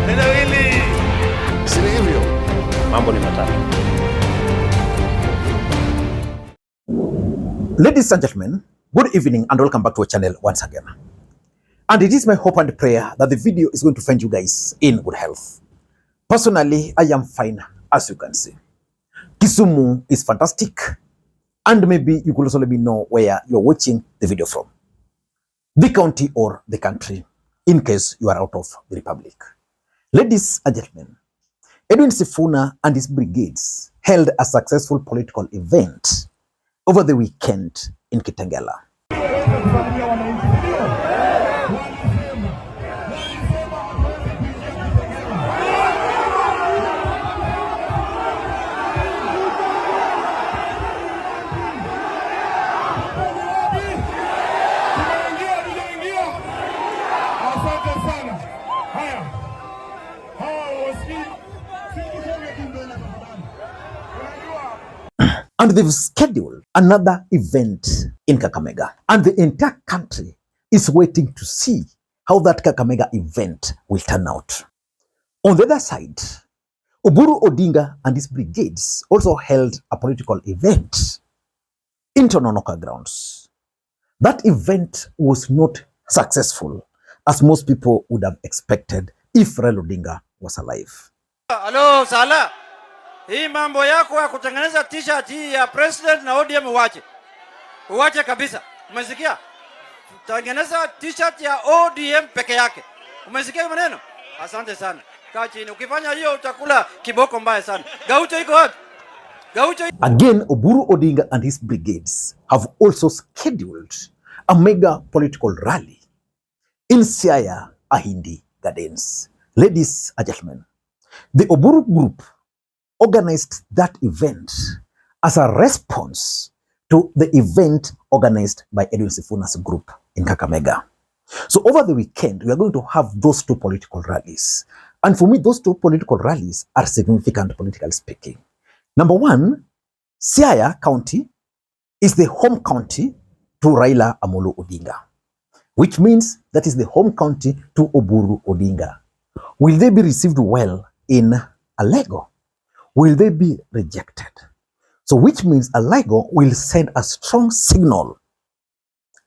Neno hili si hivyo. Mambo ni matatu. Ladies and gentlemen, good evening and welcome back to our channel once again. And it is my hope and prayer that the video is going to find you guys in good health. Personally, I am fine, as you can see. Kisumu is fantastic, and maybe you could also let me know where you're watching the video from. The county or the country, in case you are out of the republic. Ladies and gentlemen, Edwin Sifuna and his brigades held a successful political event over the weekend in Kitengela. And they've scheduled another event in Kakamega. And the entire country is waiting to see how that Kakamega event will turn out. On the other side, Oburu Oginga and his brigades also held a political event in Tononoka grounds. That event was not successful, as most people would have expected if Raila Odinga was alive. Hello, Sala. Hii mambo yako ya kutengeneza t-shirt hii ya president na ODM uwache kabisa. Umesikia? Tengeneza t-shirt ya ODM peke yake. Umesikia maneno? Asante sana. Kaa chini. Ukifanya hiyo utakula kiboko mbaya sana. Gaucho iko wapi? Gaucho. Again, Oburu Oginga and his brigades have also scheduled a mega political rally in Siaya, Ahindi Gardens. Ladies and gentlemen, the Oburu group organized that event as a response to the event organized by Edwin Sifuna's group in Kakamega. So over the weekend, we are going to have those two political rallies. And for me, those two political rallies are significant, politically speaking. Number one, Siaya County is the home county to Raila Amolo Odinga, which means that is the home county to Oburu Oginga. Will they be received well in Alego? Will they be rejected? So which means Alego will send a strong signal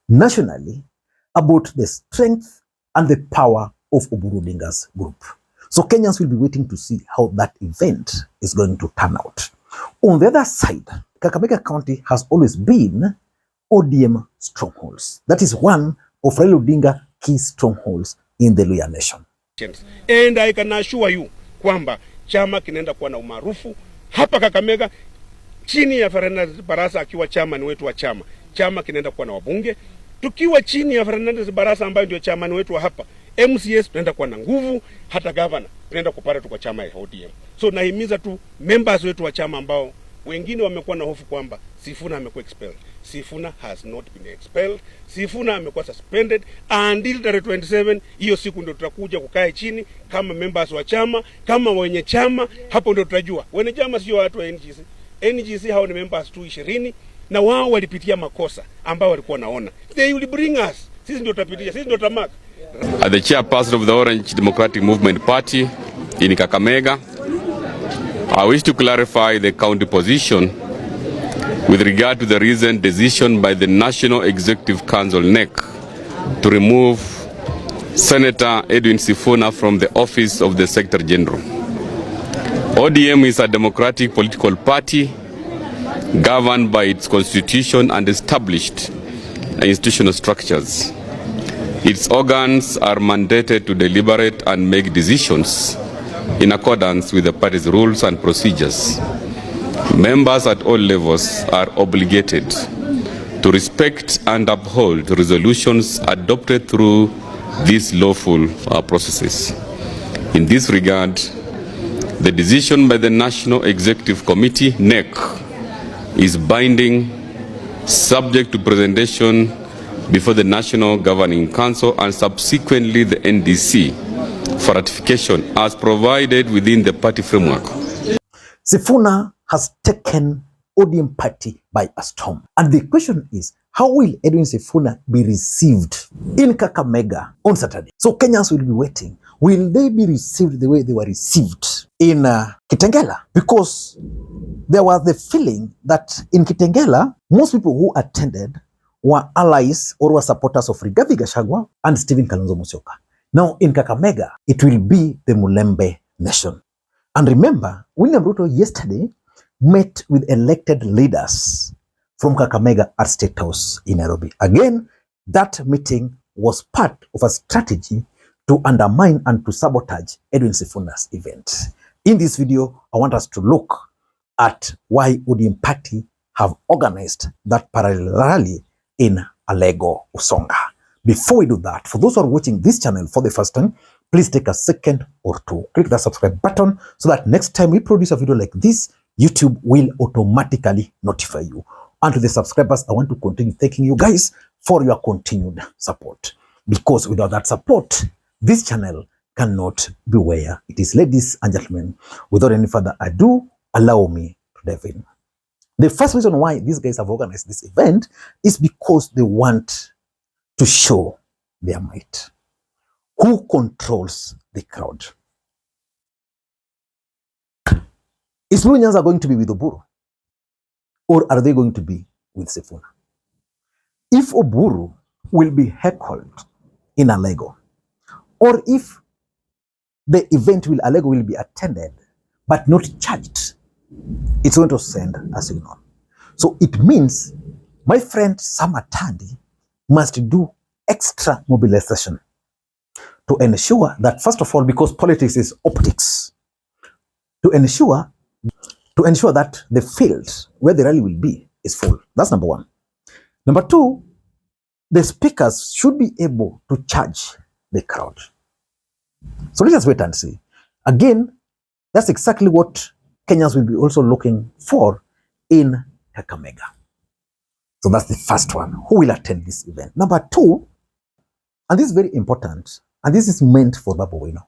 nationally about the strength and the power of Oburu Oginga's group. So Kenyans will be waiting to see how that event is going to turn out. On the other side, Kakamega County has always been ODM strongholds. That is one of Raila Odinga key strongholds in the Luhya nation. And I can assure you kwamba chama kinaenda kuwa na umaarufu hapa Kakamega chini ya Fernandez Barasa akiwa chama ni wetu wa chama. Chama kinaenda kuwa na wabunge. Tukiwa chini ya Fernandez Barasa ambaye ndio chama ni wetu wa hapa, MCS tunaenda kuwa na nguvu, hata governor tunaenda kupata tu kwa chama ya ODM. So nahimiza tu members wetu wa chama ambao wengine wamekuwa na hofu kwamba Sifuna amekuwa expelled. Sifuna has not been expelled. Sifuna amekuwa suspended until the 27. Hiyo siku ndio tutakuja kukaa chini kama members wa chama, kama wenye chama, hapo ndio tutajua. Wenye chama sio watu wa NGC. NGC hao ni members tu 20 na wao walipitia makosa ambao walikuwa naona. They will bring us. Sisi ndio tutapitia, sisi ndio tamak. As the chairperson of the Orange Democratic Movement Party in Kakamega, I wish to clarify the county position with regard to the recent decision by the National Executive Council (NEC) to remove Senator Edwin Sifuna from the office of the Secretary General. ODM is a democratic political party governed by its constitution and established institutional structures. Its organs are mandated to deliberate and make decisions in accordance with the party's rules and procedures. Members at all levels are obligated to respect and uphold resolutions adopted through these lawful processes. In this regard, the decision by the National Executive Committee, (NEC), is binding, subject to presentation before the National Governing Council and subsequently the NDC for ratification as provided within the party framework. Sifuna has taken ODM party by a storm. And the question is, how will Edwin Sifuna be received in Kakamega on Saturday? So Kenyans will be waiting. Will they be received the way they were received in Kitengela? Because there was the feeling that in Kitengela, most people who attended were allies or were supporters of Rigathi Gachagua and Stephen Kalonzo Musyoka. Now in Kakamega, it will be the Mulembe nation. And remember, William Ruto yesterday met with elected leaders from Kakamega at State House in Nairobi. Again, that meeting was part of a strategy to undermine and to sabotage Edwin Sifuna's event. In this video, I want us to look at why ODM party have organized that parallel rally in Alego, Usonga. Before we do that, for those who are watching this channel for the first time, please take a second or two, click the subscribe button so that next time we produce a video like this, YouTube will automatically notify you. And to the subscribers, I want to continue thanking you guys for your continued support. Because without that support, this channel cannot be where it is. Ladies and gentlemen, without any further ado, allow me to dive in. The first reason why these guys have organized this event is because they want to show their might. Who controls the crowd? Is Luo going to be with Oburu? Or are they going to be with Sifuna? If Oburu will be heckled in Alego, or if the event Alego will be attended but not charged, it's going to send a signal. So it means my friend Sam Atandi must do extra mobilization to ensure that, first of all, because politics is optics, to ensure that the field where the rally will be is full. That's number one. Number two, the speakers should be able to charge the crowd. So let's just wait and see. Again, that's exactly what Kenyans will be also looking for in Kakamega. So that's the first one. Who will attend this event? Number two, and this is very important, and this is meant for Babu Owino,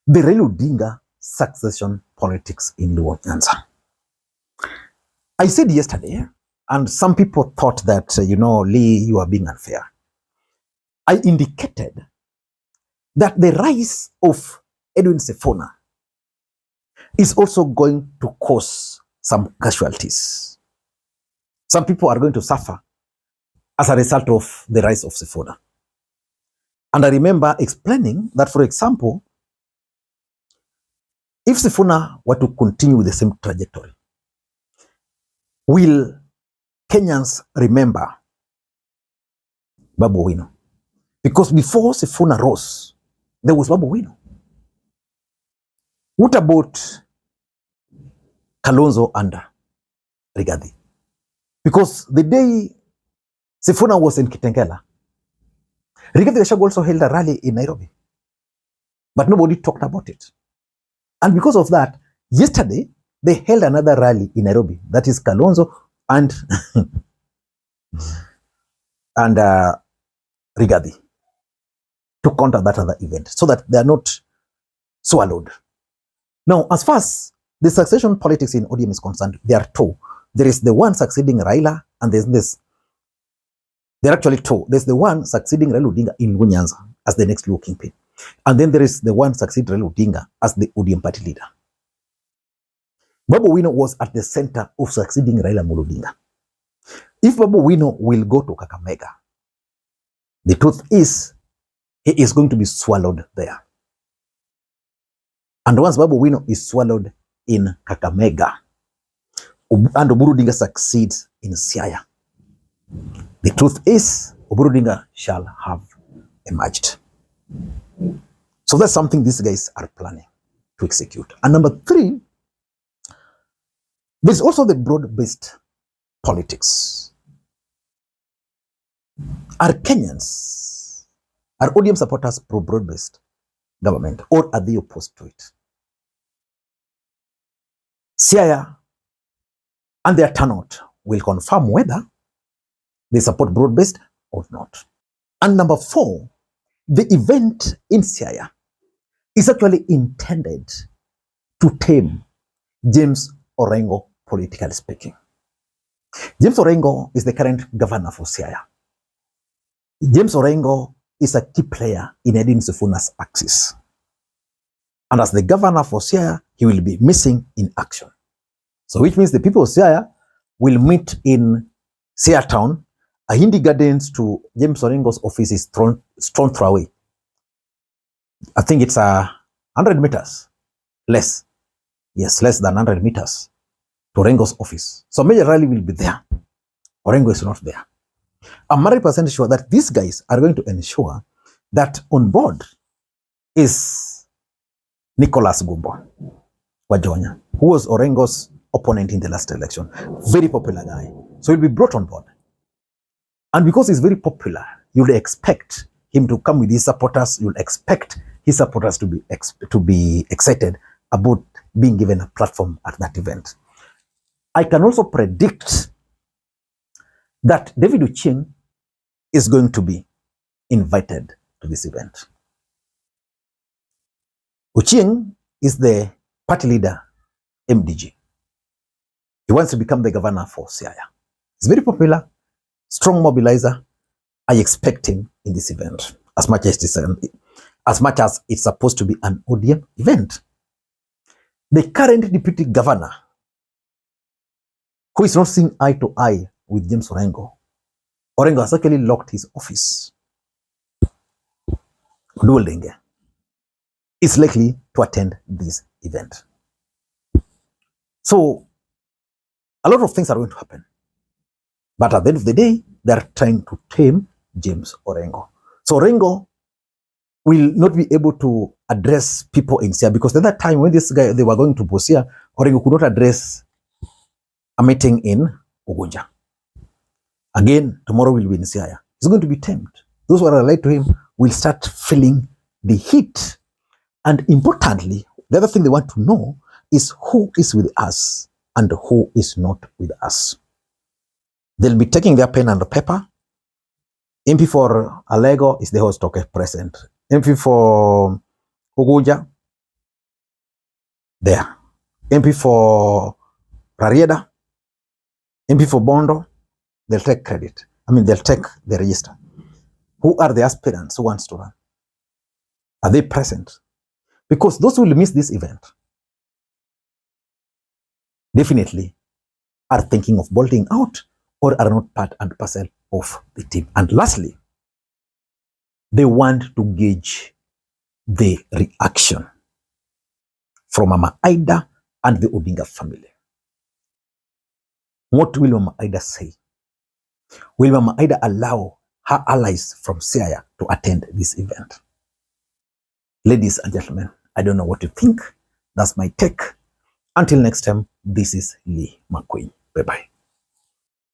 the Raila Odinga succession politics in Luo Nyanza. I said yesterday, and some people thought that, Lee, you are being unfair. I indicated that the rise of Edwin Sifuna is also going to cause some casualties. Some people are going to suffer as a result of the rise of Sifuna. And I remember explaining that, for example, if Sifuna were to continue with the same trajectory, will Kenyans remember Babu Owino? Because before Sifuna rose, there was Babu Owino. What about Kalonzo and Rigathi? Because the day Sifuna was in Kitengela, Rigathi Gachagua also held a rally in Nairobi, but nobody talked about it. And because of that, yesterday, they held another rally in Nairobi. That is Kalonzo and Rigathi, to counter that other event so that they are not swallowed. Now, as far as the succession politics in ODM is concerned, there are two. There is the one succeeding Raila, and there's this. There are actually two. There's the one succeeding Raila Odinga in Luo Nyanza as the next Luo Kingpin. And then there is the one succeeding Raila Odinga as the ODM party leader. Babu Owino was at the center of succeeding Raila Odinga. If Babu Owino will go to Kakamega, the truth is, he is going to be swallowed there. And once Babu Owino is swallowed in Kakamega, and Oburu Oginga succeeds in Siaya, the truth is, Oburu Oginga shall have emerged. So that's something these guys are planning to execute. And number three, there's also the broad-based politics. Are Kenyans, are ODM supporters pro-broad-based government, or are they opposed to it? Siaya and their turnout will confirm whether they support broad-based or not. And number four, the event in Siaya is actually intended to tame James Orengo, politically speaking. James Orengo is the current governor for Siaya. James Orengo is a key player in Edwin Sifuna's axis. And as the governor for Siaya, he will be missing in action. So which means the people of Siaya will meet in Siaya town. Ahindi Gardens to James Orengo's office is strong throw away. I think it's 100 meters. Less. Yes, less than 100 meters to Orengo's office. So major rally will be there. Orengo is not there. I'm 100% sure that these guys are going to ensure that on board is Nicholas Gumbo Wajonya, who was Orengo's opponent in the last election. Very popular guy. So he'll be brought on board. And because he's very popular, you'll expect him to come with his supporters. You'll expect his supporters to be excited about being given a platform at that event. I can also predict that David Ochieng is going to be invited to this event. Ochieng is the party leader, MDG. He wants to become the governor for Siaya. He's very popular, strong mobilizer. I expect him in this event as much as it's supposed to be an ODM event. The current deputy governor, who is not seeing eye to eye with James Orengo has actually locked his office. Duolinge is likely to attend this event. So a lot of things are going to happen. But at the end of the day, they are trying to tame James Orengo. So Orengo will not be able to address people in Siaya, because at that time when they were going to Busia, Orengo could not address a meeting in Ugunja. Again, tomorrow will be in Siaya. He's going to be tamed. Those who are allied to him will start feeling the heat. And importantly, the other thing they want to know is who is with us and who is not with us. They'll be taking their pen and paper. MP for Alego is the host talker present. MP for Ugunja, there. MP for Rarieda, MP for Bondo, they'll take credit. They'll take the register. Who are the aspirants who wants to run? Are they present? Because those who will miss this event definitely are thinking of bolting out or are not part and parcel of the team. And lastly, they want to gauge the reaction from Mama Ida and the Odinga family. What will Mama Ida say? Will Mama Ida allow her allies from Siaya to attend this event? Ladies and gentlemen, I don't know what you think. That's my take. Until next time, this is Lee McQueen. Bye-bye.